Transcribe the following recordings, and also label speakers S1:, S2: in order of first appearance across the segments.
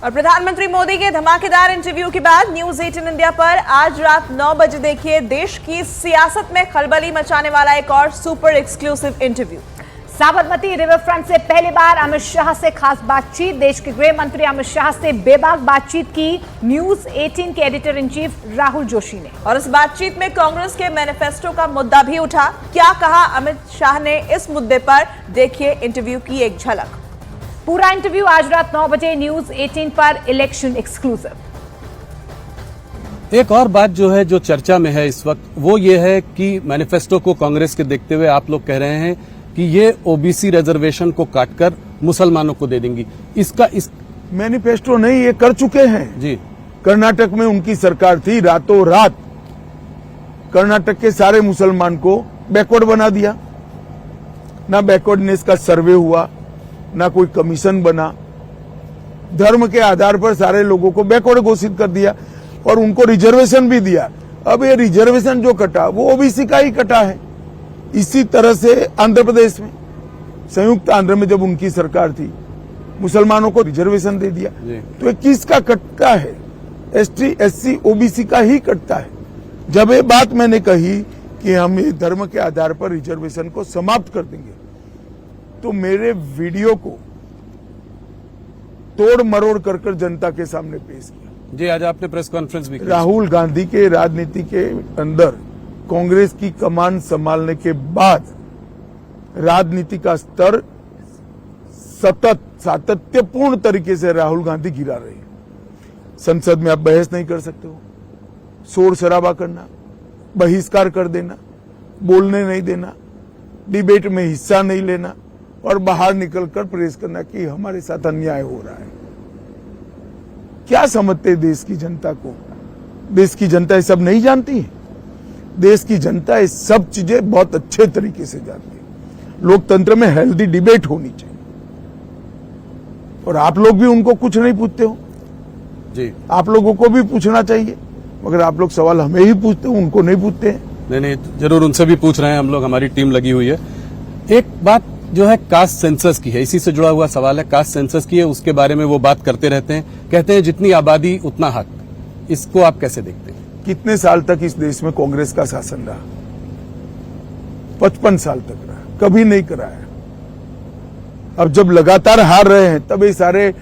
S1: और प्रधानमंत्री मोदी के धमाकेदार इंटरव्यू के बाद न्यूज 18 इंडिया पर आज रात 9 बजे देखिए देश की सियासत में खलबली मचाने वाला एक और super exclusive interview.
S2: Sabarmati river front से पहली बार अमित शाह से खास बातचीत। देश के गृह मंत्री अमित शाह से बेबाक बातचीत की न्यूज 18 के editor in chief Rahul Joshi ने।
S1: और इस बातचीत में कांग्रेस के मैनिफेस्टो का मुद्दा भी उठा। क्या कहा अमित शाह ने इस मुद्दे पर, देखिए इंटरव्यू की एक झलक।
S2: पूरा इंटरव्यू आज रात 9 बजे न्यूज 18 पर इलेक्शन एक्सक्लूसिव।
S3: एक और बात जो है, जो चर्चा में है इस वक्त, वो ये है कि मैनिफेस्टो को कांग्रेस के देखते हुए आप लोग कह रहे हैं कि ये ओबीसी रिजर्वेशन को काटकर मुसलमानों को दे देंगी। इसका
S4: मैनिफेस्टो नहीं, ये कर चुके हैं
S3: जी।
S4: कर्नाटक में उनकी सरकार थी, रातों रात कर्नाटक के सारे मुसलमान को बैकवर्ड बना दिया। ना बैकवर्डनेस का सर्वे हुआ, ना कोई कमीशन बना, धर्म के आधार पर सारे लोगों को बैकवर्ड घोषित कर दिया और उनको रिजर्वेशन भी दिया। अब ये रिजर्वेशन जो कटा वो ओबीसी का ही कटा है। इसी तरह से आंध्र प्रदेश में, संयुक्त आंध्र में जब उनकी सरकार थी, मुसलमानों को रिजर्वेशन दे दिया। तो ये किसका कटता है? एसटी एससी ओबीसी का ही कटता है। जब ये बात मैंने कही कि हम ये धर्म के आधार पर रिजर्वेशन को समाप्त कर देंगे, तो मेरे वीडियो को तोड़ मरोड़ कर जनता के सामने पेश किया।
S3: जी, आज आपने प्रेस कॉन्फ्रेंस भी की।
S4: राहुल गांधी के राजनीति के अंदर कांग्रेस की कमान संभालने के बाद राजनीति का स्तर सतत सातत्यपूर्ण तरीके से राहुल गांधी गिरा रहे हैं। संसद में आप बहस नहीं कर सकते हो, शोर शराबा करना, बहिष्कार कर देना, बोलने नहीं देना, डिबेट में हिस्सा नहीं लेना और बाहर निकलकर प्रेस करना कि हमारे साथ अन्याय हो रहा है। क्या समझते देश की जनता को? देश की जनता ये सब नहीं जानती है। देश की जनता ये सब चीजें बहुत अच्छे तरीके से जानती है। लोकतंत्र में हेल्दी डिबेट होनी चाहिए और आप लोग भी उनको कुछ नहीं पूछते हो
S3: जी।
S4: आप लोगों को भी पूछना चाहिए, मगर आप लोग सवाल हमें ही पूछते हो, उनको नहीं पूछते हैं।
S3: नहीं, जरूर उनसे भी पूछ रहे हैं हम लोग, हमारी टीम लगी हुई है। एक बात जो है कास्ट सेंसस की है, इसी से जुड़ा हुआ सवाल है। कास्ट सेंसस की है, उसके बारे में वो बात करते रहते हैं, कहते हैं जितनी आबादी उतना हक। इसको आप कैसे देखते हैं?
S4: कितने साल तक इस देश में कांग्रेस का शासन रहा? 55 साल तक रहा, कभी नहीं कराया। अब जब लगातार हार रहे हैं तब ये सारे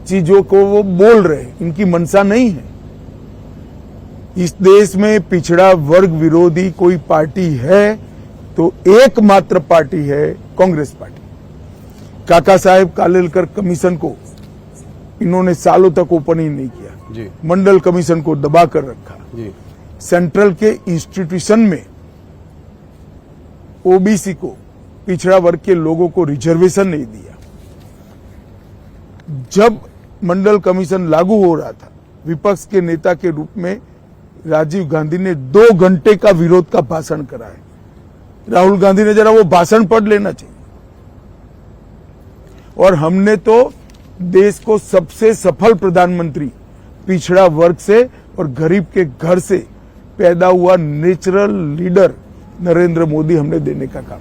S4: चीजों को वो बोल रहे हैं, इनकी मंशा नहीं है। इस देश में पिछड़ा वर्ग विरोधी कोई पार्टी है तो एकमात्र पार्टी है कांग्रेस पार्टी। काका साहेब कालेलकर कमीशन को इन्होंने सालों तक ओपन ही नहीं किया
S3: जी।
S4: मंडल कमीशन को दबा कर रखा
S3: जी।
S4: सेंट्रल के इंस्टीट्यूशन में ओबीसी को, पिछड़ा वर्ग के लोगों को रिजर्वेशन नहीं दिया। जब मंडल कमीशन लागू हो रहा था, विपक्ष के नेता के रूप में राजीव गांधी ने 2 घंटे का विरोध का भाषण कराया। राहुल गांधी ने जरा वो भाषण पढ़ लेना चाहिए। और हमने तो देश को सबसे सफल प्रधानमंत्री, पिछड़ा वर्ग से और गरीब के घर से पैदा हुआ नेचुरल लीडर नरेंद्र मोदी हमने देने का काम